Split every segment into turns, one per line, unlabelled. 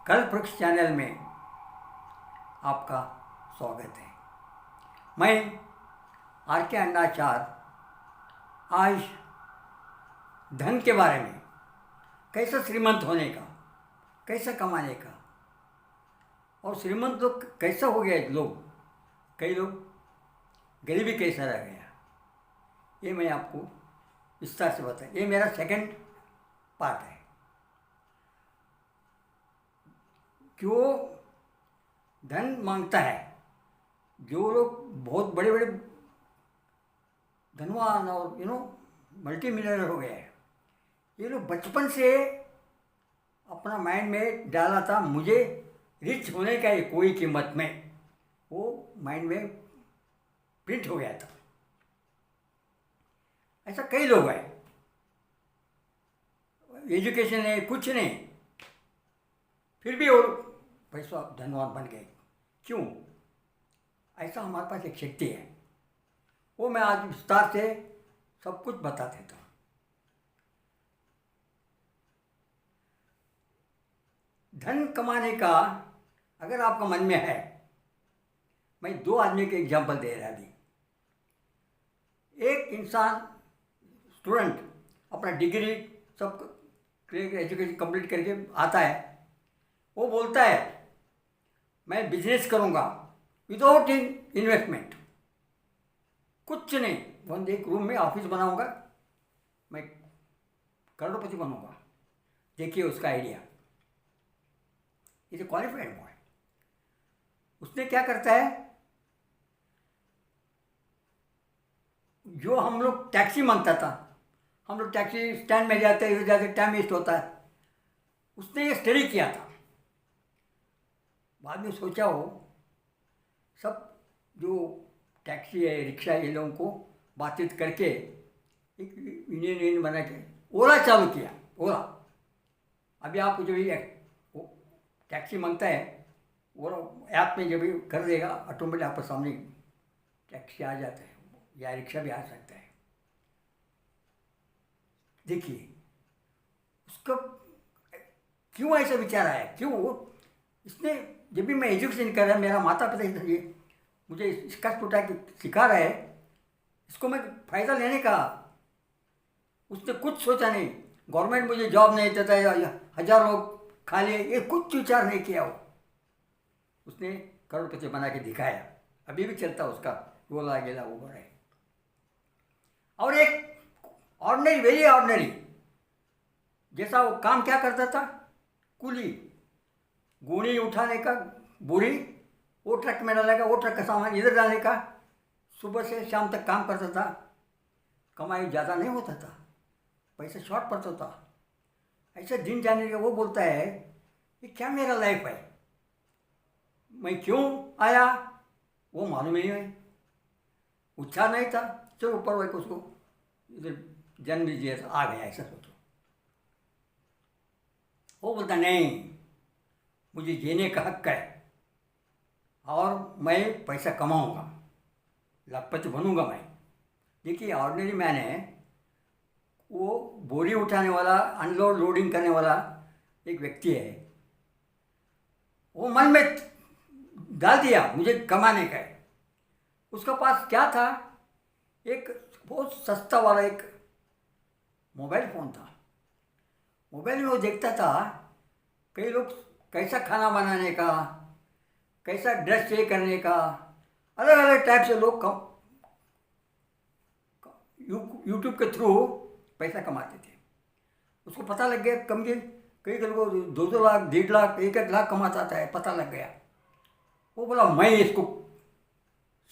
कल्प वृक्ष चैनल में आपका स्वागत है। मैं आर के अन्नाचार्य आज धन के बारे में, कैसे श्रीमंत होने का, कैसे कमाने का, और श्रीमंत लोग कैसा हो गया, कई लोग गरीबी कैसा रह गया, ये मैं आपको विस्तार से बताऊँ। ये मेरा सेकंड पार्ट है। क्यों धन मांगता है? जो लोग बहुत बड़े बड़े धनवान और मल्टी मिलियनर हो गए हैं, ये लोग बचपन से अपना माइंड में डाला था मुझे रिच होने का है कोई कीमत में, वो माइंड में प्रिंट हो गया था। ऐसा कई लोग हैं, एजुकेशन है कुछ नहीं, फिर भी वो पैसा धनवान बन गए। क्यों? ऐसा हमारे पास एक शक्ति है, वो मैं आज विस्तार से सब कुछ बता देता हूँ। धन कमाने का अगर आपका मन में है, मैं दो आदमी के एग्जांपल दे रहा अभी। एक इंसान स्टूडेंट अपना डिग्री सब एजुकेशन कंप्लीट करके आता है, वो बोलता है मैं बिजनेस करूँगा विदाउट इन्वेस्टमेंट, कुछ नहीं, बस एक रूम में ऑफिस बनाऊँगा, मैं करोड़पति बनूँगा। देखिए उसका आइडिया। इसे क्वालिफाइड बॉय, उसने क्या करता है, जो हम लोग टैक्सी मांगता था, हम लोग टैक्सी स्टैंड में जाते इधर जाते टाइम वेस्ट होता है, उसने ये स्टडी किया था। बाद में सोचा हो सब जो टैक्सी है रिक्शा ये लोगों को बातचीत करके एक यूनियन बना के ओला चालू किया। ओला अभी आप जो ये टैक्सी मांगता है वो ऐप में जब भी कर देगा, ऑटोमेटिक आपके सामने टैक्सी आ जाता है या रिक्शा भी आ सकता है। देखिए उसका क्यों ऐसा विचार आया, क्यों इसने, जब भी मैं एजुकेशन कर रहा, मेरा माता पिता ये मुझे इसका उठा के सिखा रहा है, इसको मैं फ़ायदा लेने का, उसने कुछ सोचा नहीं। गवर्नमेंट मुझे जॉब नहीं देता है, हजार लोग खा लिए, ये कुछ विचार नहीं किया। उसने करोड़पति बना के दिखाया, अभी भी चलता उसका गोला गेला वो है। और एक ऑर्डिनरी, वेरी ऑर्डिनरी जैसा वो काम क्या करता था, कुली, गोनी उठाने का, बोरी वो ट्रक में डालेगा, वो ट्रक का सामान इधर डालने का, सुबह से शाम तक काम करता था। कमाई ज़्यादा नहीं होता था, पैसा शॉर्ट पड़ता था। ऐसे दिन जाने का वो बोलता है ये क्या मेरा लाइफ है, मैं क्यों आया वो मालूम ही नहीं, उत्साह नहीं था। चलो ऊपर वाले को उसको इधर जन्म दीजिए, आ गया, ऐसा सोचो। वो बोलता नहीं, मुझे जीने का हक है और मैं पैसा कमाऊंगा, लखपति बनूंगा मैं। देखिए ऑर्डिनरी मैन है, वो बोरी उठाने वाला, अनलोड लोडिंग करने वाला एक व्यक्ति है, वो मन में डाल दिया मुझे कमाने का है। उसका पास क्या था, एक बहुत सस्ता वाला एक मोबाइल फ़ोन था। मोबाइल में वो देखता था कई लोग कैसा खाना बनाने का, कैसा ड्रेस ये करने का, अलग अलग टाइप से लोग यूट्यूब के थ्रू पैसा कमाते थे। उसको पता लग गया कम से कई लोगों को 2-2 लाख, 1.5 लाख, 1-1 लाख कमाता था, पता लग गया। वो बोला मैं इसको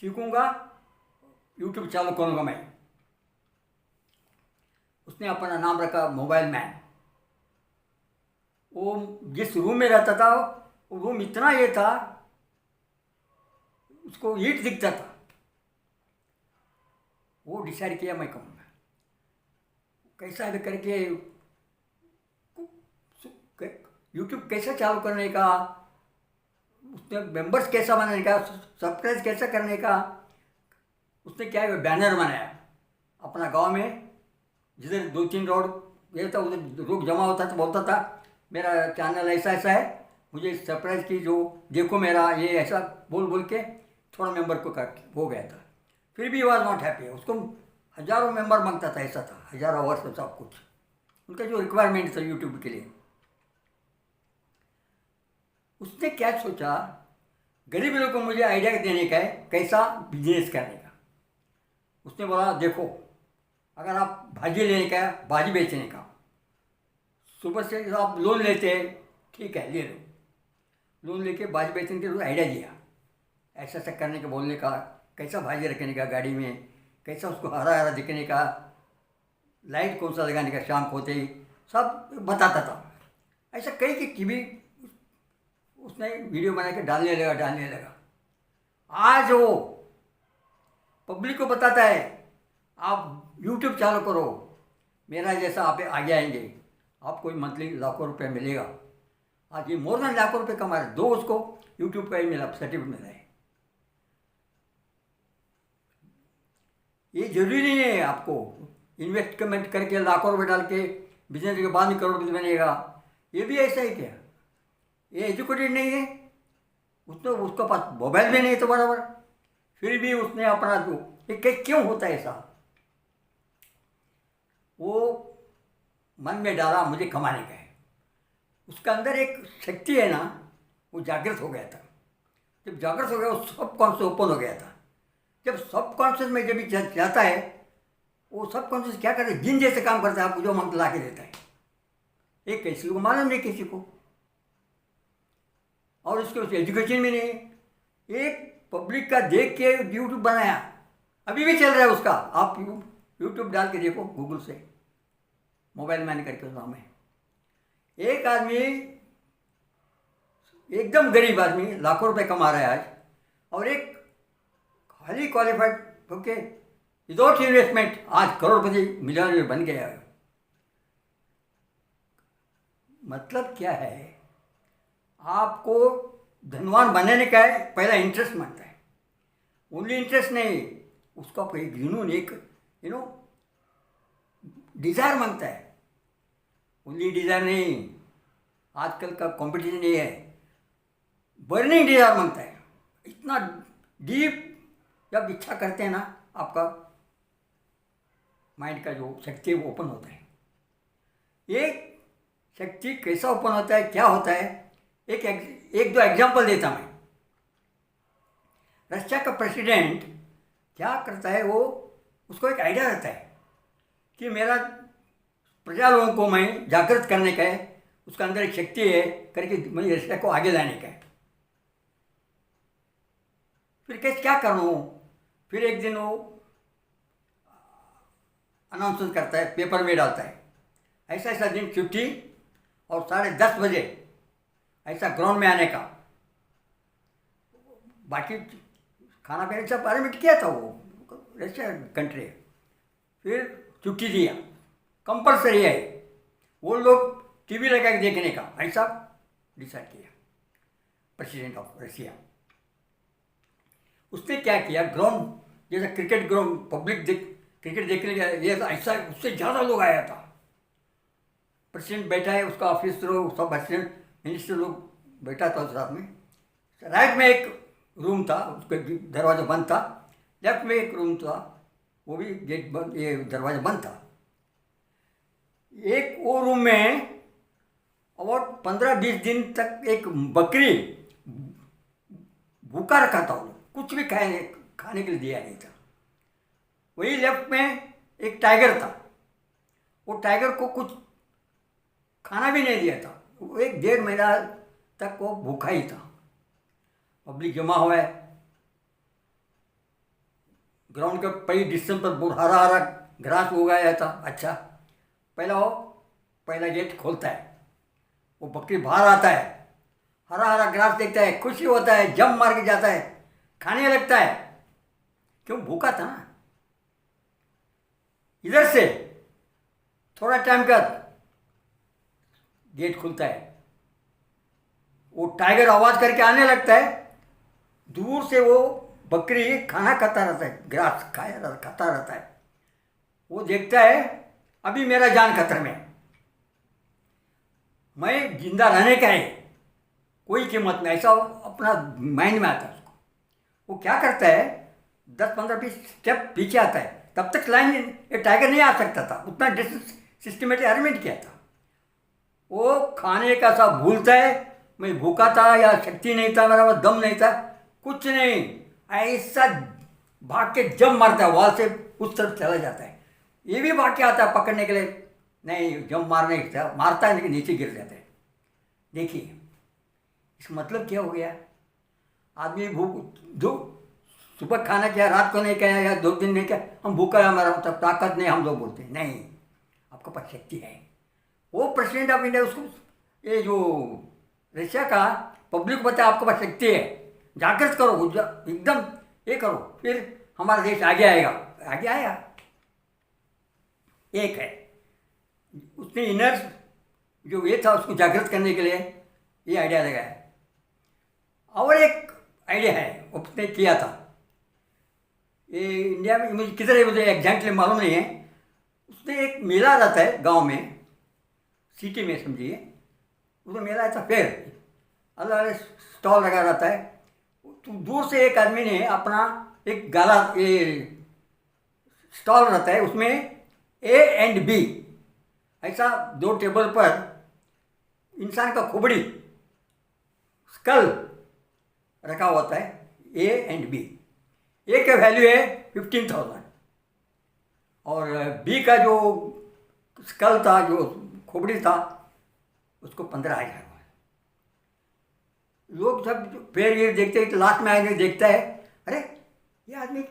सीखूंगा, यूट्यूब चालू करूंगा मैं। उसने अपना नाम रखा मोबाइल मैन। वो जिस रूम में रहता था, वो रूम इतना ये था, उसको ईंट दिखता था। वो डिसाइड किया मैं कहूँगा कैसा भी करके यूट्यूब कैसे चालू करने का, उसने मेंबर्स कैसा बनाने का, सब्सक्राइब कैसा करने का। उसने क्या है, बैनर बनाया अपना गांव में, जिधर 2-3 रोड ये था, उधर लोग जमा होता था, बोलता था मेरा चैनल ऐसा ऐसा है, मुझे सरप्राइज की, जो देखो मेरा ये ऐसा बोल बोल के थोड़ा मेंबर को काट हो गया था। फिर भी वॉज नॉट हैप्पी। उसको हज़ारों मेंबर मांगता था, ऐसा था, 1000 आवर्स और सब कुछ उनका जो रिक्वायरमेंट था यूट्यूब के लिए। उसने क्या सोचा, गरीब लोगों को मुझे आइडिया देने का है कैसा बिजनेस करने का। उसने बोला देखो, अगर आप भाजी लेने का है, भाजी बेचने का, सुबह से आप लोन लेते हैं, ठीक है ले लो, लोन लेके भाजी बेचने के आइडिया दिया, ऐसा ऐसा करने का, बोलने का, कैसा भाजी रखने का गाड़ी में, कैसा उसको हरा हरा दिखने का, लाइट कौन सा लगाने का शाम को होते ही, सब बताता था। ऐसा कई की टीवी उसने वीडियो बना के डालने लगा। आज वो पब्लिक को बताता है आप यूट्यूब चालू करो, मेरा जैसा आप आगे आएंगे, आपको मंथली लाखों रुपए मिलेगा। आज ये मोर देन लाखों रुपए कमा रहे, 2 उसको यूट्यूब का ही मिला, सर्टिफिकेट मिला है। ये जरूरी नहीं है आपको इन्वेस्टमेंट करके लाखों रुपए डाल के बिजनेस के बाद में करोड़पति बनेगा। ये भी ऐसा ही क्या, ये एजुकेटेड नहीं है, उसने उसके पास मोबाइल भी नहीं तो बराबर, फिर भी उसने अपना जो ये क्यों होता है ऐसा, वो मन में डाला मुझे कमाने का है। उसका अंदर एक शक्ति है ना, वो जागृत हो गया था। जब जागृत हो गया, वो सब कॉन्शियस ओपन हो गया था। जब सब कॉन्शियस में जब जाता है, वो सब कॉन्शियस क्या करता है, जिन जैसे काम करता है, आपको जो मंत्र ला के देता है। एक किसी को मालूम नहीं, किसी को, और उसके एजुकेशन में नहीं। एक पब्लिक का देख के यूट्यूब बनाया, अभी भी चल रहा है उसका। आप यूट्यूब डाल के देखो गूगल से, मोबाइल मैंने करके उस नाम है। एक आदमी, एकदम गरीब आदमी, लाखों रुपए कमा रहा है आज, और एक highly qualified okay without investment आज करोड़पति मिलियनर बन गया है। मतलब क्या है, आपको धनवान बनने का है, पहला इंटरेस्ट मांगता है। ओनली इंटरेस्ट नहीं, उसका एक जुनून, एक डिज़ायर मांगता है। ओनली डिज़ायर नहीं, आजकल का कंपटीशन ये है, बर्निंग डिज़ायर मांगता है। इतना डीप जब इच्छा करते हैं ना, आपका माइंड का जो शक्ति वो ओपन होता है। ये शक्ति कैसा ओपन होता है, क्या होता है, एक दो एग्जाम्पल देता मैं। रशिया का प्रेसिडेंट क्या करता है, वो उसको एक आइडिया रहता है कि मेरा प्रजा लोगों को मैं जागृत करने का है, उसका अंदर एक शक्ति है करके मैं रशिया को आगे लाने का है। फिर कैसे क्या करूँ, फिर एक दिन वो अनाउंसमेंट करता है, पेपर में डालता है, ऐसा ऐसा दिन छुट्टी और 10:30 बजे ऐसा ग्राउंड में आने का। बाकी खाना पीने सब अरेंजमेंट किया था वो रशिया कंट्री। फिर छुट्टी दिया, कंपलसरी है, वो लोग टीवी लगा के देखने का, ऐसा डिसाइड किया प्रेसिडेंट ऑफ रशिया। उसने क्या किया, ग्राउंड जैसा क्रिकेट ग्राउंड, पब्लिक क्रिकेट देखने का ये ऐसा, उससे ज़्यादा लोग आया था। प्रेसिडेंट बैठा है, उसका ऑफिस लोग सब असिस्टेंट मिनिस्टर लोग बैठा था उस साथ में। राइट में एक रूम था, उसका दरवाज़ा बंद था। लेफ्ट में एक रूम था, वो भी गेट बंद, ये दरवाज़ा बंद था। एक वो रूम में और 15-20 दिन तक एक बकरी भूखा रखा था, वो कुछ भी खाने के लिए दिया नहीं था। वही लेफ्ट में एक टाइगर था, वो टाइगर को कुछ खाना भी नहीं दिया था। वो 1-1.5 महीना तक वो भूखा ही था। पब्लिक जमा हुआ है, ग्राउंड के कई डिस्टेंस पर हरा हरा घास उगाया था। अच्छा, पहला गेट खोलता है, वो बकरी बाहर आता है, हरा हरा घास देखता है, खुशी होता है, जंप मार के जाता है, खाने लगता है, क्यों भूखा था ना। इधर से थोड़ा टाइम बाद गेट खुलता है, वो टाइगर आवाज करके आने लगता है। दूर से वो बकरी खाना खाता रहता है, घास खाता रहता है। वो देखता है अभी मेरा जान खतरे में, मैं जिंदा रहने का है, कोई कीमत नहीं, ऐसा अपना माइंड में आता है उसको। वो क्या करता है, 10-15-20 स्टेप पीछे आता है, तब तक लाइन ये टाइगर नहीं आ सकता था, उतना सिस्टमेटिक अरेंजमेंट किया था। वो खाने का सब भूलता है, मैं भूखा था या शक्ति नहीं था, मेरा दम नहीं था, कुछ नहीं, ऐसा भाग के जंप मारता है वॉल से, उस तरफ चला जाता है। ये भी भाग के आता है पकड़ने के लिए, नहीं जंप मारने मारता है लेकिन नीचे गिर जाता है। देखिए इसका मतलब क्या हो गया, आदमी भूख जो सुबह खाना क्या, रात को नहीं खाया या 2 दिन नहीं खाया, हम भूखा है, हमारा मतलब ताकत नहीं, हम लोग बोलते हैं नहीं, आपके पास शक्ति है। वो प्रेसिडेंट ऑफ इंडिया उसको, ये जो रशिया का पब्लिक बताया आपके पास शक्ति है, जागृत करो, एकदम ये करो, फिर हमारा देश आगे आएगा। आगे आया। एक है उसने इनर जो ये था उसको जागृत करने के लिए ये आइडिया लगाया। और एक आइडिया है उसने किया था, ये इंडिया में मुझे किधर है मुझे एग्जैक्टली मालूम नहीं है। उसने एक मेला रहता है गांव में, सिटी में समझिए, उसमें मेला ऐसा फिर अलग अलग स्टॉल लगा रहता है। तो दूर से एक आदमी ने अपना एक गाला, ये स्टॉल रहता है उसमें ए एंड बी, ऐसा 2 टेबल पर इंसान का खोपड़ी स्कल रखा होता है, ए एंड बी। ए का वैल्यू है 15,000 और बी का जो स्कल था, जो खोपड़ी था, उसको 15,000। लोग जब फिर ये देखते हैं तो लास्ट में आगे देखता है, अरे ये आदमी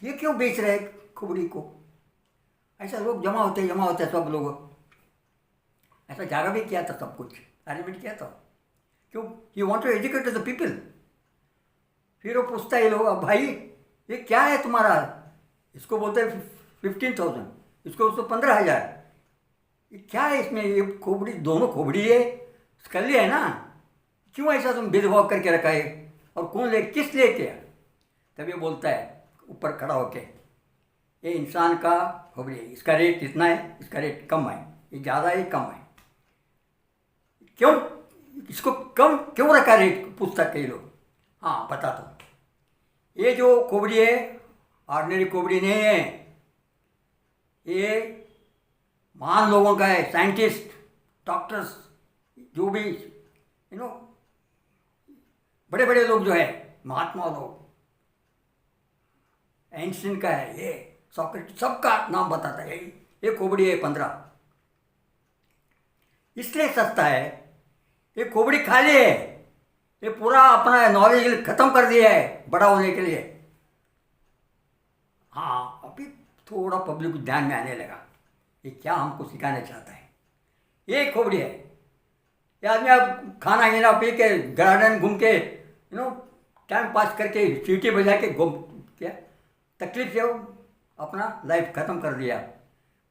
ये क्यों बेच रहे हैं खोपड़ी को। ऐसा लोग जमा होते सब लोग, ऐसा जागा भी किया था, सब कुछ अरेंजमेंट किया था। क्यों, you want to educate the people. फिर वो पूछता है लोग, अब भाई ये क्या है तुम्हारा, इसको बोलते हैं 15,000, इसको 15,000, ये क्या है इसमें, ये खोपड़ी, दोनों खोपड़ी है, स्कल है ना, क्यों ऐसा तुम भेदभाव करके रखा है, और कौन ले, किस ले के। तभी बोलता है ऊपर खड़ा होके, ये इंसान का खोपड़ी है, इसका रेट इतना है, इसका रेट कम है, ये ज़्यादा है, कम है, क्यों इसको कम क्यों रखा रेट, पूछता कई लोग। हाँ बता दो, ये जो खोपड़ी है ऑर्डिनरी खोपड़ी नहीं है, ये महान लोगों का है, साइंटिस्ट, डॉक्टर्स, जो भी बड़े बड़े लोग जो है, महात्मा लोग, आइंस्टीन का है, ये सॉक्रेटिस, सबका नाम बताता है। ये खोपड़ी है 15, इसलिए सस्ता है। ये खोपड़ी खाली है, ये पूरा अपना नॉलेज खत्म कर दिया है बड़ा होने के लिए। हाँ अभी थोड़ा पब्लिक को ध्यान में आने लगा, ये क्या हमको सिखाना चाहता है। ये खोपड़ी है, ये आदमी आप खाना हीना पी के गार्डन घूम के टाइम पास करके सीटी बजा के घूम, क्या तकलीफ से अपना लाइफ ख़त्म कर दिया।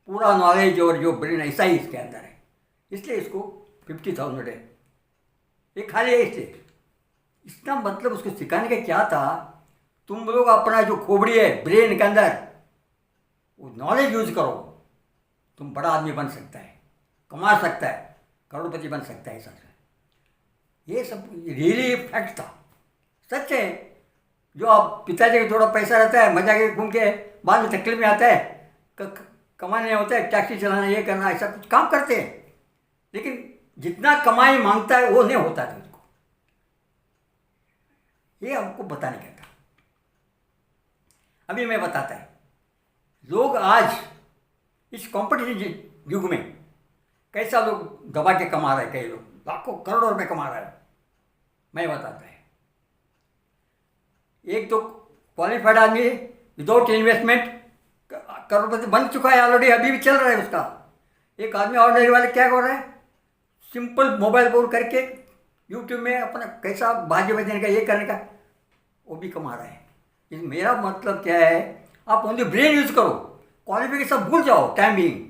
पूरा नॉलेज और जो ब्रेन ऐसा ही इसके अंदर है, इसलिए इसको 50,000 है, ये खाली है। इसलिए इसका मतलब उसको सिखाने का क्या था, तुम लोग अपना जो खोपड़ी है ब्रेन के अंदर, वो नॉलेज यूज करो, तुम बड़ा आदमी बन सकता है, कमा सकता है, करोड़पति बन सकता है। ऐसा ये सब रियली फैक्ट था, सच है। जो आप पिताजी का थोड़ा पैसा रहता है, मजा के घूम के बाद में तकलीफ में आता है, कमाने होता है, टैक्सी चलाना, ये करना, ऐसा कुछ काम करते हैं, लेकिन जितना कमाई मांगता है वो नहीं होता है उसको। ये हमको बताने का था। अभी मैं बताता है, लोग आज इस कॉम्पिटिशन युग में कैसा लोग दबा के कमा रहे हैं, कई लोग लाखों करोड़ों रुपए कमा रहे हैं। मैं बताता है, एक तो क्वालिफाइड आदमी विदाउट इन्वेस्टमेंट करोड़पति बन चुका है ऑलरेडी, अभी भी चल रहा है उसका। एक आदमी ऑर्डिनरी वाले क्या कर रहे हैं, सिंपल मोबाइल फोन करके यूट्यूब में अपना कैसा भाग्य बचने का, ये करने का, वो भी कमा रहा है। मेरा मतलब क्या है, आप ओनली ब्रेन यूज करो, क्वालिफिकेशन भूल जाओ टाइम बिंग।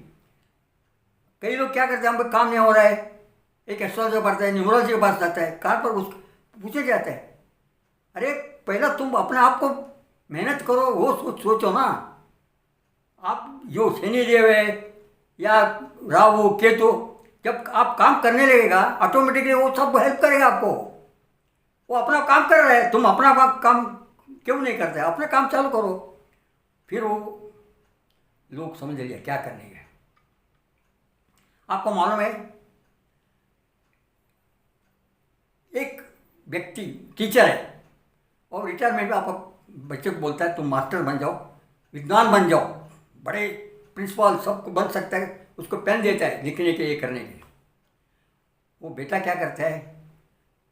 कई लोग क्या करते हैं, हमको काम नहीं हो रहा है, एक एस्ट्रोलॉजर पढ़ता है, न्यूमरोलॉजी के पास जाता है, कार पर उस पूछे जाता है, अरे पहला तुम अपने आप को मेहनत करो, वो सोचो ना। आप जो शनि देव है या राहु केतु, जब आप काम करने लगेगा ऑटोमेटिकली वो सब हेल्प करेगा आपको। वो अपना काम कर रहा है, तुम अपना काम क्यों नहीं करते? अपना काम चालू करो, फिर वो लोग समझ लिया क्या करने गए। आपको मालूम है, एक व्यक्ति टीचर है और रिटायरमेंट में आप बच्चे को बोलता है तुम मास्टर बन जाओ, विद्वान बन जाओ, बड़े प्रिंसिपल सबको बन सकता है, उसको पेन देता है लिखने के लिए करने के लिए। वो बेटा क्या करता है,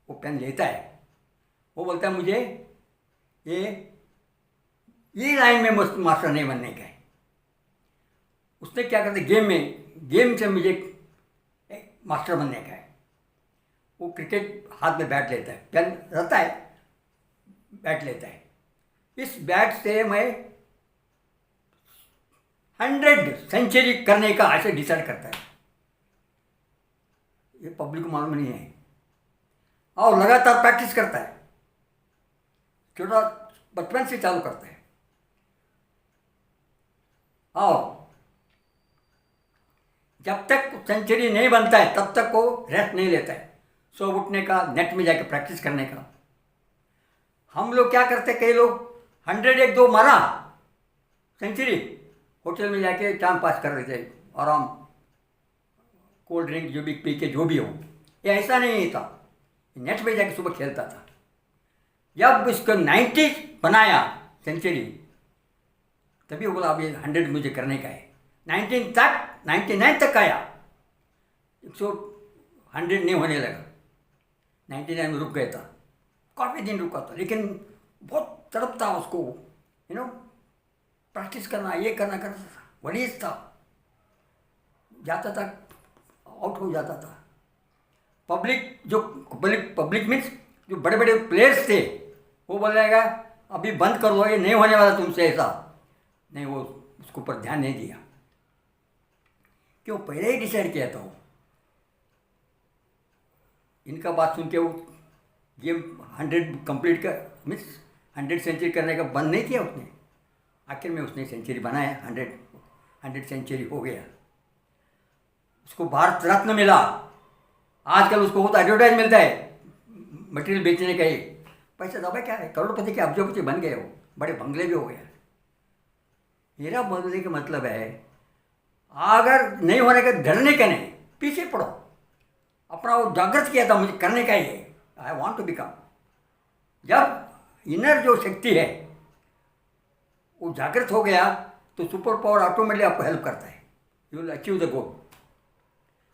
वो पेन लेता है, वो बोलता है मुझे ये लाइन में मास्टर नहीं बनने का है। उसने क्या करता है, गेम से मुझे मास्टर बनने का है। वो क्रिकेट हाथ में बैट लेता है, पेन रहता है, बैट लेता है, इस बैट से मैं 100 सेंचुरी करने का ऐसे डिसाइड करता है। ये पब्लिक को मालूम नहीं है और लगातार प्रैक्टिस करता है, छोटा बचपन से चालू करता है और जब तक सेंचुरी नहीं बनता है तब तक वो रेस्ट नहीं लेता है, सो उठने का, नेट में जाके प्रैक्टिस करने का। हम लोग क्या करते हैं, कई लोग 101-2 मारा सेंचुरी, होटल में जाके टाइम पास कर रहे थे, आराम, कोल्ड ड्रिंक जो भी पी के जो भी हो। ये ऐसा नहीं था, नेट में जाके सुबह खेलता था। जब उसको 90 बनाया सेंचुरी, तभी वो बोला अब ये 100 मुझे करने का है। 99 तक आया, 100 नहीं होने लगा, 99 में रुक गया था, काफ़ी दिन रुका था, लेकिन बहुत तड़प था उसको, प्रैक्टिस करना, ये करना था, वरीज था, जाता था आउट हो जाता था। पब्लिक मीन्स जो बड़े बड़े प्लेयर्स थे, वो बोलेगा अभी बंद कर दो, ये नहीं होने वाला तुमसे ऐसा नहीं, वो उसके ऊपर ध्यान नहीं दिया, क्यों पहले ही डिसाइड किया था। वो इनका बात सुन के वो गेम 100 कंप्लीट कर मीन्स 100 सेंचुरी करने का बंद नहीं किया उसने। आखिर में उसने सेंचुरी बनाया, 100 सेंचुरी हो गया, उसको भारत रत्न मिला। आजकल उसको बहुत एडवर्टाइज मिलता है मटेरियल बेचने का, ही पैसा दबा क्या है, करोड़पति के अब्जोपति बन गए, वो बड़े बंगले भी हो गए। मेरा बोलने का मतलब है, अगर नहीं होने का डरने का नहीं, पीछे पड़ो, अपना वो जागृत किया था मुझे करने का ही है, आई वॉन्ट टू बिकम। जब इनर जो शक्ति है वो जागृत हो गया तो सुपर पावर ऑटोमेटिकली आपको हेल्प करता है, you will achieve the goal.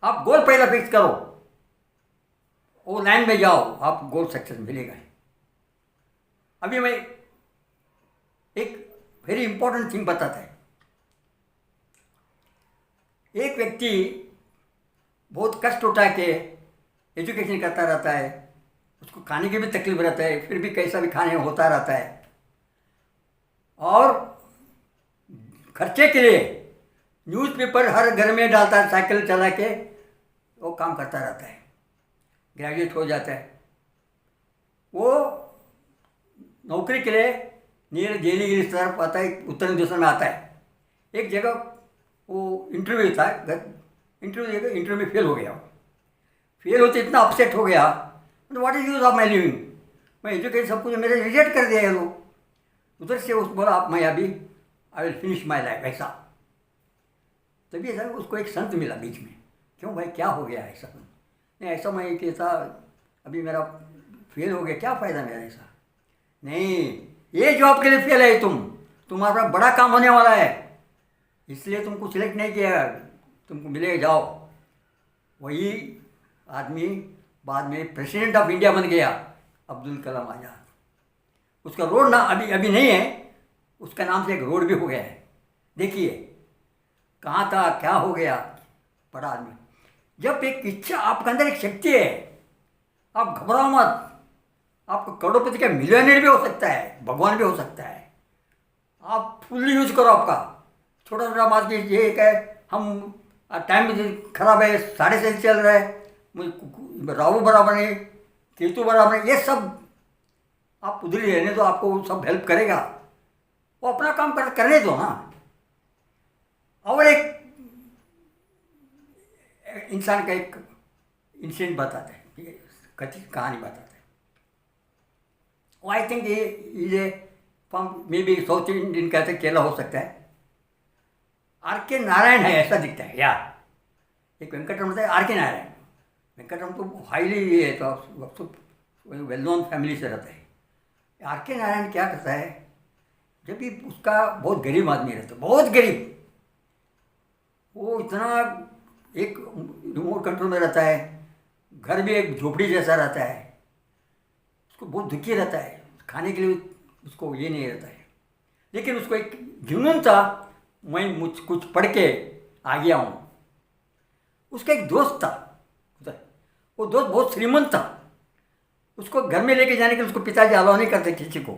आप गोल पहला फिक्स करो, वो लाइन में जाओ, आप गोल सक्सेस मिलेगा। अभी मैं एक वेरी इंपॉर्टेंट थिंग बताता है। एक व्यक्ति बहुत कष्ट उठा के एजुकेशन करता रहता है, उसको खाने की भी तकलीफ रहता है, फिर भी कैसा भी खाने होता रहता है, और खर्चे के लिए न्यूज़पेपर हर घर में डालता है, साइकिल चला के वो काम करता रहता है, ग्रेजुएट हो जाता है। वो नौकरी के लिए नियर दिल्ली की तरफ आता है, उत्तर हिंदुस्तान में आता है। एक जगह वो इंटरव्यू था, इंटरव्यू में फेल हो गया। फेल होते इतना अपसेट हो गया, what is use of my living, मैं एजुकेशन सब कुछ मेरे रिजेक्ट कर दिया है लोग। उधर से उस बोला आप मैं अभी I will finish my life ऐसा। तभी ऐसा उसको एक संत मिला बीच में, क्यों भाई क्या हो गया ऐसा? नहीं ऐसा मैं कहता अभी मेरा फेल हो गया, क्या फ़ायदा मेरा ऐसा? नहीं, ये जॉब के लिए फेल है तुम्हारा बड़ा काम होने वाला है, इसलिए तुमको सिलेक्ट नहीं किया, तुमको मिलेगा, जाओ। वही आदमी बाद में प्रेसिडेंट ऑफ इंडिया बन गया, अब्दुल कलाम आज़ाद। उसका रोड ना अभी नहीं है, उसका नाम से एक रोड भी हो गया है। देखिए कहाँ था, क्या हो गया, बड़ा आदमी। जब एक इच्छा आपके अंदर एक शक्ति है, आप घबराओ मत, आपको करोड़पति का मिलियनर भी हो सकता है, भगवान भी हो सकता है। आप फुल यूज करो आपका, छोटा छोटा बात ये है, हम टाइम खराब है, 6:30 चल रहा है, राहु बराबर है, केतु बराबर है, ये सब आप उधर ही रहने दो, आपको सब हेल्प करेगा, वो अपना काम करने दो ना। और एक इंसान का एक इंसिडेंट बताता है, ये कथित कहानी बताता है। वो आई थिंक ये is from may be south Indian कहते केरला हो सकता है। आर के नारायण है ऐसा दिखता है या एक वेंकटरमण था, आर के नारायण। वेंकटरमण तो हाईली ये है तो वेल नोन फैमिली से रहता है। आर के नारायण क्या करता है, जब भी उसका बहुत गरीब आदमी रहता है, बहुत गरीब, वो इतना एक रिमोट कंट्रोल में रहता है, घर भी एक झोपड़ी जैसा रहता है, उसको बहुत दुखी रहता है, खाने के लिए उसको ये नहीं रहता है। लेकिन उसको एक जुनून था, मैं कुछ पढ़ के आ गया हूँ। उसका एक दोस्त था उधर, वो दोस्त बहुत श्रीमंत था, उसको घर में लेके जाने के लिए उसको पिताजी अलाउ नहीं करते किसी को,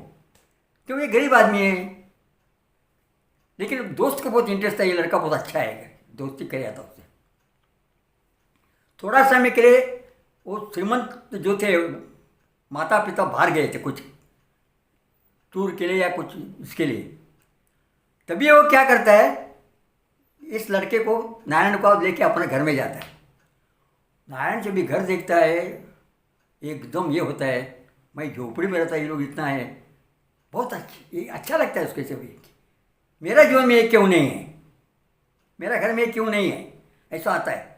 क्योंकि ये गरीब आदमी है। लेकिन दोस्त को बहुत इंटरेस्ट था, ये लड़का बहुत अच्छा है, दोस्ती कर था उससे। थोड़ा समय के लिए वो श्रीमंत जो थे माता पिता बाहर गए थे कुछ टूर के लिए या कुछ इसके लिए, तभी वो क्या करता है, इस लड़के को नारायण को लेके अपने घर में जाता है। नारायण जब भी घर देखता है एकदम ये होता है, मैं झोपड़ी में रहता है, ये लोग इतना है, बहुत अच्छा लगता है उसके से भी, मेरा जीवन में ये क्यों नहीं है, मेरा घर में ये क्यों नहीं है, ऐसा आता है।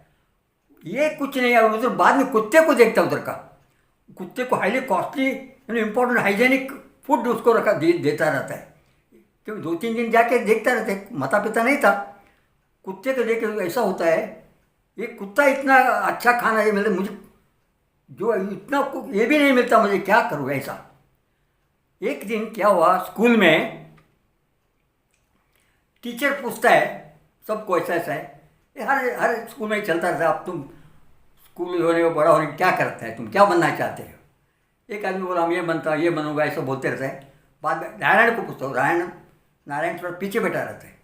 ये कुछ नहीं है। उधर बाद में कुत्ते को देखता है, उधर का कुत्ते को highly costly important hygienic food उसको देता रहता है, क्योंकि 2-3 दिन जाके देखता रहता है, माता पिता नहीं था, कुत्ते को देख के ऐसा होता है, ये कुत्ता इतना अच्छा खाना ये मिलता मुझे, जो इतना ये भी नहीं मिलता, मुझे क्या करूँ ऐसा। एक दिन क्या हुआ, स्कूल में टीचर पूछता है सबको, ऐसा ऐसा है, ये हर स्कूल में ही चलता रहता है, अब तुम स्कूल होने को बड़ा होने को क्या करते हैं, तुम क्या बनना चाहते हो। एक आदमी बोला हम ये बनता ये बनूंगा, ऐसा बोलते रहता है। बाद में नारायण को पूछता हूँ, नारायण थोड़ा पीछे बैठा रहता है,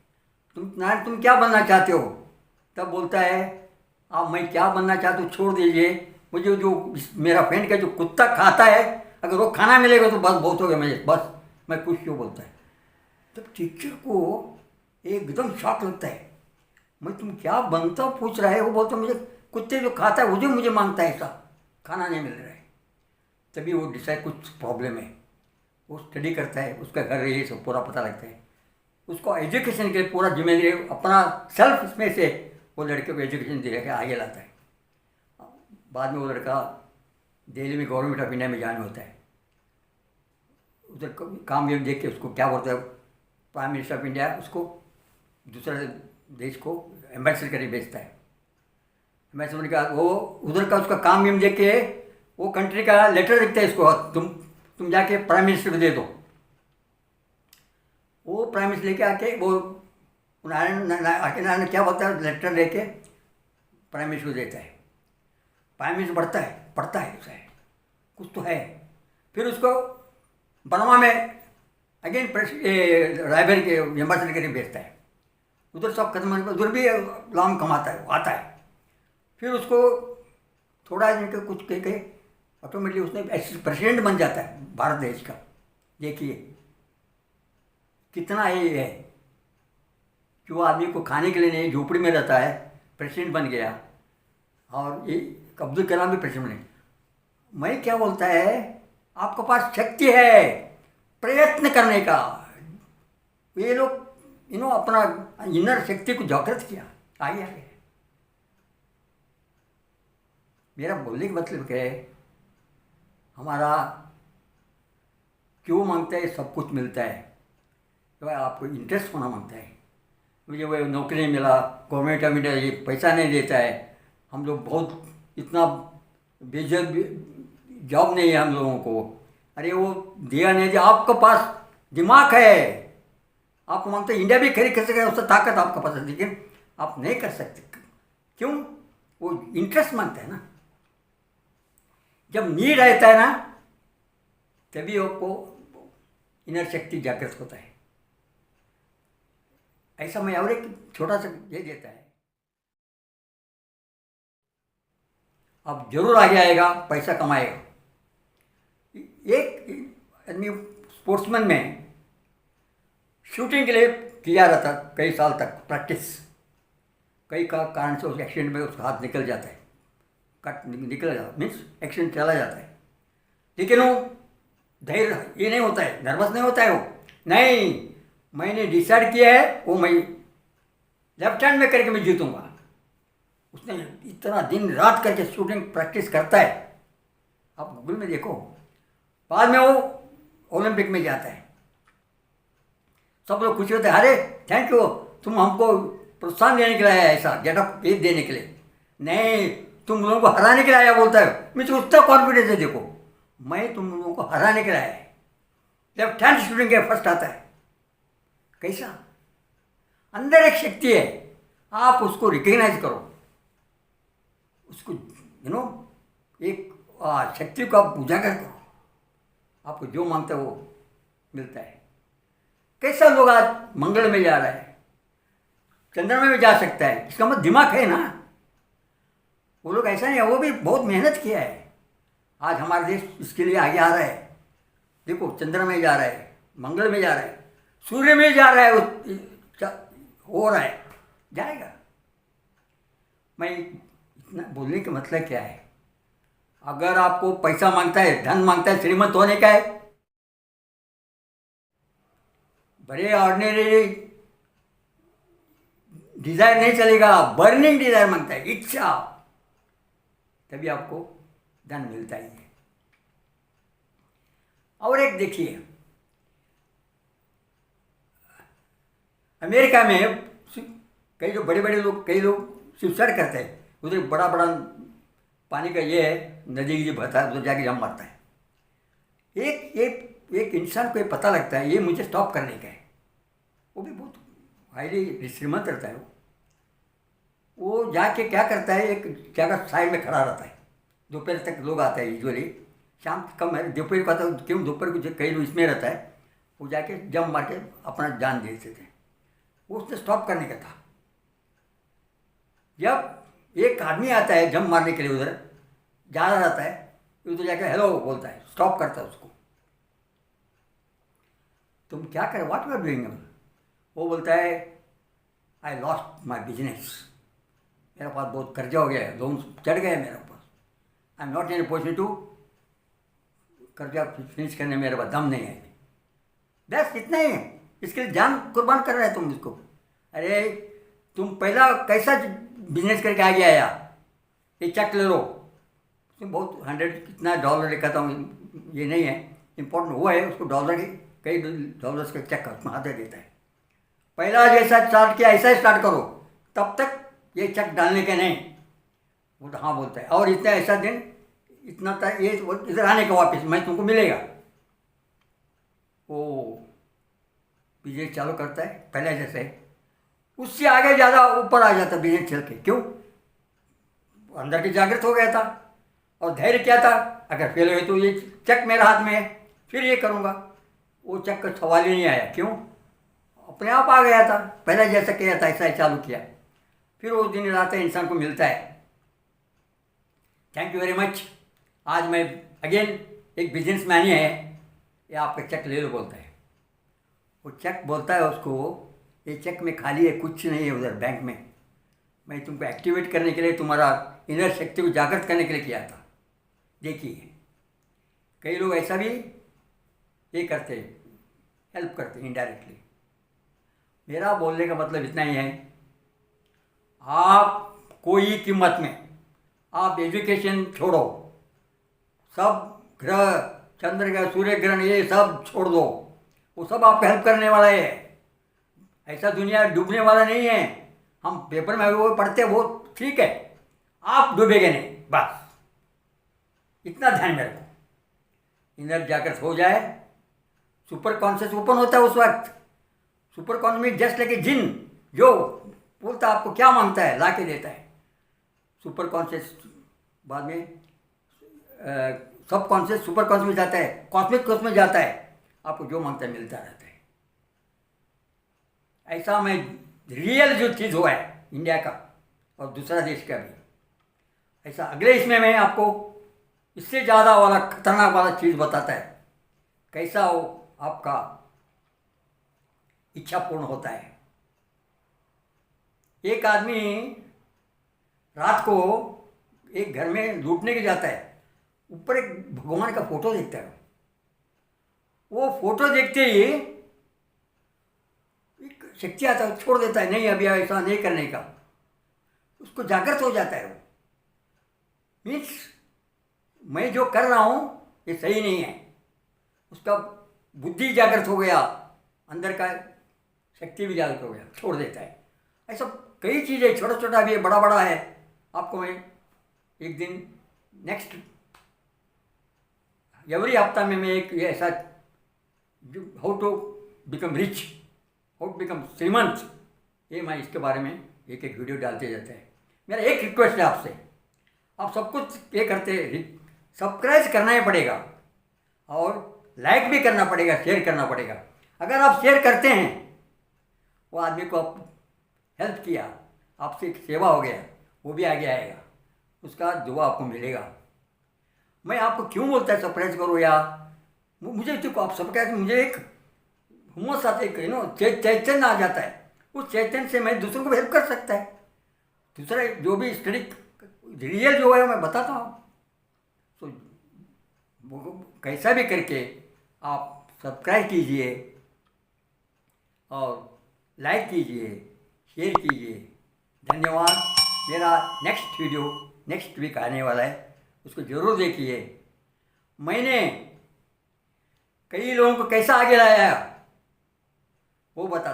नारायण तुम क्या बनना चाहते हो। तब बोलता है आप मैं क्या बनना चाहता हूँ छोड़ दीजिए, मुझे जो मेरा फ्रेंड का जो कुत्ता खाता है, अगर वो खाना मिलेगा तो बस बहुत हो गया, मुझे बस मैं खुश हूँ बोलता है। तब टीचर को एकदम शॉक लगता है, मैं तुम क्या बनता पूछ रहा है, वो बोलता मुझे कुत्ते जो खाता है वो मुझे मांगता है, ऐसा खाना नहीं मिल रहा है। तभी वो डिसाइड कुछ प्रॉब्लम है, वो स्टडी करता है, उसका घर ये सब पूरा पता लगता है, उसको एजुकेशन के पूरा जिम्मेदारी अपना सेल्फ इसमें से वो लड़के को एजुकेशन दे के आगे लाता है। बाद में वो लड़का दिल्ली में गवर्नमेंट ऑफ इंडिया में ज्वाइन होता है, उधर काम भी देख के उसको क्या बोलता है, प्राइम मिनिस्टर ऑफ इंडिया उसको दूसरे देश को एम्बेसडर करके भेजता है। एम्बेसडर का वो उधर का उसका काम भी देख के वो कंट्री का लेटर लिखता है इसको, तुम जाके प्राइम मिनिस्टर को दे दो। वो प्राइम मिनिस्टर लेके आके वो नारायण क्या बोलता है, लेटर लेके प्राइम मिनिस्टर को देता है। प्राइम मिनिस्टर पढ़ता है उसे कुछ तो है, फिर उसको बर्मा में अगेन रायबर के एम्बेसडर करके भेजता है। उधर सब खत्म होने पर उधर भी लाम कमाता है, वो आता है, फिर उसको थोड़ा दिन कुछ कह के ऑटोमेटिकली उसने प्रेसिडेंट बन जाता है भारत देश का। देखिए कितना ये है, जो आदमी को खाने के लिए नहीं, झोपड़ी में रहता है, प्रेसिडेंट बन गया। और ये अब्दुल कलाम भी प्रेसिडेंट बने। मैं क्या बोलता है, आपके पास शक्ति है प्रयत्न करने का, ये लोग अपना इनर शक्ति को जागृत किया, आगे आगे। मेरा बोलने का मतलब क्या है, हमारा क्यों मांगता है सब कुछ मिलता है, तो आपको इंटरेस्ट होना मांगता है। मुझे वो नौकरी नहीं मिला, गवर्नमेंट ऑफ इंडिया ये पैसा नहीं देता है, हम लोग बहुत इतना बेजब जॉब नहीं है हम लोगों को, अरे वो दिया नहीं दिया, आपके पास दिमाग है, आपको मांगते इंडिया भी खरीद कर सके, उससे ताकत आपके पास है, लेकिन आप नहीं कर सकते। क्यों, वो इंटरेस्ट मांगता है ना। जब नीड रहता है ना तभी आपको इनर शक्ति जागृत होता है। ऐसा मैं और एक छोटा सा ये देता है, अब जरूर आगे आएगा, पैसा कमाएगा। एक आदमी स्पोर्ट्समैन में शूटिंग के लिए किया रहता कई साल तक प्रैक्टिस, कई का कारण से उस एक्सीडेंट में उसका हाथ निकल जाता है, कट निकल जाता, मीन्स एक्सीडेंट चला जाता है। लेकिन वो धैर्य ये नहीं होता है, नर्वस नहीं होता है वो, नहीं, मैंने डिसाइड किया है वो मैं लेफ्ट हैंड में करके मैं जीतूंगा। उसने इतना दिन रात करके शूटिंग प्रैक्टिस करता है, आप गूगल में देखो। बाद में वो ओलंपिक में जाता है, सब लोग खुशी होते हैं, अरे थैंक यू, तुम हमको प्रोत्साहन देने के लिए आया, ऐसा गेटअप पेज देने के लिए, नहीं तुम लोगों को हराने के लिए आया, बोलता है। मुझे उतना कॉन्फिडेंस है, देखो मैं तुम लोगों को हराने के लिए आया है। लेफ्ट हैंड शूटिंग के फर्स्ट आता है, कैसा अंदर एक शक्ति है, आप उसको रिकग्नाइज करो, उसको एक शक्ति को आप उजागर करो, आपको जो मांगता है वो मिलता है। कैसा लोग आज मंगल में जा रहा है, चंद्रमा में जा सकता है, इसका मतलब दिमाग है ना। वो लोग ऐसा नहीं है, वो भी बहुत मेहनत किया है। आज हमारा देश इसके लिए आगे आ रहा है। देखो चंद्रमा में जा रहा है, मंगल में जा रहा है, सूर्य में जा रहा है, हो रहा है, जाएगा। मैं इतना बोलने का मतलब क्या है, अगर आपको पैसा मांगता है, धन मांगता है, श्रीमंत होने का है, बड़े ऑर्डिनरी डिजायर नहीं चलेगा, बर्निंग डिजायर मांगता है, इच्छा, तभी आपको धन मिलता ही है। और एक देखिए, अमेरिका में कई जो बड़े बड़े लोग, कई लोग सुसाइड करते हैं, उधर बड़ा बड़ा पानी का ये है, नदी की बहता है, उधर जाके जम मरता है। एक इंसान को ये पता लगता है ये मुझे स्टॉप करने का है, वो भी बहुत हाईली श्रीमंत रहता है। वो जाके क्या करता है, एक जगह साइड में खड़ा रहता है, दोपहर तक लोग आते हैं यूजुअली, शाम कम है, दोपहर को आता है, क्यों दोपहर को कई लोग इसमें रहता है, वो जाके जम मार के अपना जान दे देते हैं। वो उसने स्टॉप करने का था। जब एक आदमी आता है जम मारने के लिए, उधर जा रहा रहता है, उधर जाकर हेलो बोलता है, स्टॉप करता है उसको, तुम क्या कर, व्हाट यू आर डूइंग। वो बोलता है आई लॉस्ट माई बिजनेस, मेरे पास बहुत कर्जा हो गया है, लोन चढ़ गए मेरे पास, I am not in a position to कर्जा फिनिश करने, मेरे पास दम नहीं है। बस इतना ही है, इसके लिए जान कुर्बान कर रहे हैं तुम इसको। अरे तुम पहला कैसा बिजनेस करके आगे आया, ये चेक ले लो, उसमें बहुत $100 कितना डॉलर लिखा था, ये नहीं है इम्पोर्टेंट, वो है उसको डॉलर की, कई डॉलर्स का चेक उसमें हाथ देता है। पहला जैसा स्टार्ट किया ऐसा ही स्टार्ट करो, तब तक ये चेक डालने के नहीं। वो तो हाँ बोलता है, और इतना ऐसा दिन इतना तक ये इधर आने का वापस मैं तुमको मिलेगा। वो बिजनेस चालू करता है पहले जैसे, उससे आगे ज़्यादा ऊपर आ जाता बिजनेस चल के, क्यों, अंदर की जागृत हो गया था, और धैर्य क्या था, अगर फेल हुए तो ये चेक मेरे हाथ में है, फिर ये करूँगा। वो चेक का सवाल ही नहीं आया, क्यों, अपने आप आ गया था, पहले जैसा किया था ऐसा ही चालू किया, फिर वो दिन रात इंसान को मिलता है। Thank you very much. आज मैं अगेन, एक बिजनेसमैन ही है, ये आपका चेक ले लो बोलता है। वो चेक बोलता है उसको, ये चेक में खाली है, कुछ नहीं है उधर बैंक में, मैं तुमको एक्टिवेट करने के लिए, तुम्हारा इनर शक्ति को जागृत करने के लिए किया था। देखिए कई लोग ऐसा भी ये करते, हेल्प करते इनडायरेक्टली। मेरा बोलने का मतलब इतना ही है, आप कोई कीमत में आप एजुकेशन छोड़ो, सब ग्रह, चंद्र ग्रह, सूर्य ग्रहण, ये सब छोड़ दो, वो सब आपको हेल्प करने वाला है। ऐसा दुनिया डूबने वाला नहीं है। हम पेपर में वो पढ़ते हैं वो ठीक है, आप डूबेंगे नहीं, बस इतना ध्यान में रखो। इनर जागृत हो जाए, सुपर कॉन्शियस ओपन होता है उस वक्त। सुपर कॉन्शियस जस्ट लेके जिन जो बोलता है आपको क्या मांगता है ला के देता है। सुपर कॉन्शियस बाद में सब कॉन्शियस सुपर कॉन्शियस में जाता है, कॉस्मिक कोश में जाता है, आपको जो मांगता है मिलता रहता है। ऐसा मैं रियल जो चीज़ हुआ है इंडिया का और दूसरा देश का भी, ऐसा अगले इसमें मैं आपको इससे ज़्यादा वाला खतरनाक वाला चीज़ बताता है, कैसा वो आपका इच्छा पूर्ण होता है। एक आदमी रात को एक घर में लूटने के जाता है, ऊपर एक भगवान का फोटो देखता है। वो फोटो देखते ही एक शक्ति आता है, छोड़ देता है, नहीं अभी ऐसा नहीं करने का। उसको जागृत हो जाता है। वो मीन्स मैं जो कर रहा हूँ ये सही नहीं है। उसका बुद्धि जागृत हो गया, अंदर का शक्ति भी जागृत हो गया, छोड़ देता है। ऐसा कई चीज़ें, छोटा छोटा भी है, बड़ा बड़ा है। आपको मैं एक दिन नेक्स्ट एवरी हफ्ता में मैं एक ये ऐसा how to become rich, how to become श्रीमंत, ये मैं इसके बारे में एक एक वीडियो डालते जाते हैं। मेरा एक रिक्वेस्ट है आपसे, आप सब कुछ ये करते, सब्सक्राइब करना ही पड़ेगा और लाइक भी करना पड़ेगा, शेयर करना पड़ेगा। अगर आप शेयर करते हैं, वो आदमी को आप हेल्प किया, आपसे एक सेवा हो गया, वो भी आगे आएगा, उसका दुआ आपको मिलेगा। मैं आपको क्यों बोलता है सब्सक्राइब करो, या मुझे देखो आप सब्सक्राइब, मुझे एक हुम्मस आते चैतन्य आ जाता है। उस चैतन्य से मैं दूसरों को हेल्प कर सकता है। दूसरा जो भी स्टडी रियल जो है मैं बताता हूँ। तो कैसा भी करके आप सब्सक्राइब कीजिए और लाइक कीजिए, शेयर कीजिए। धन्यवाद। मेरा नेक्स्ट वीडियो नेक्स्ट वीक आने वाला है, उसको ज़रूर देखिए। मैंने कई लोगों को कैसा आगे लाया वो बताता हूँ।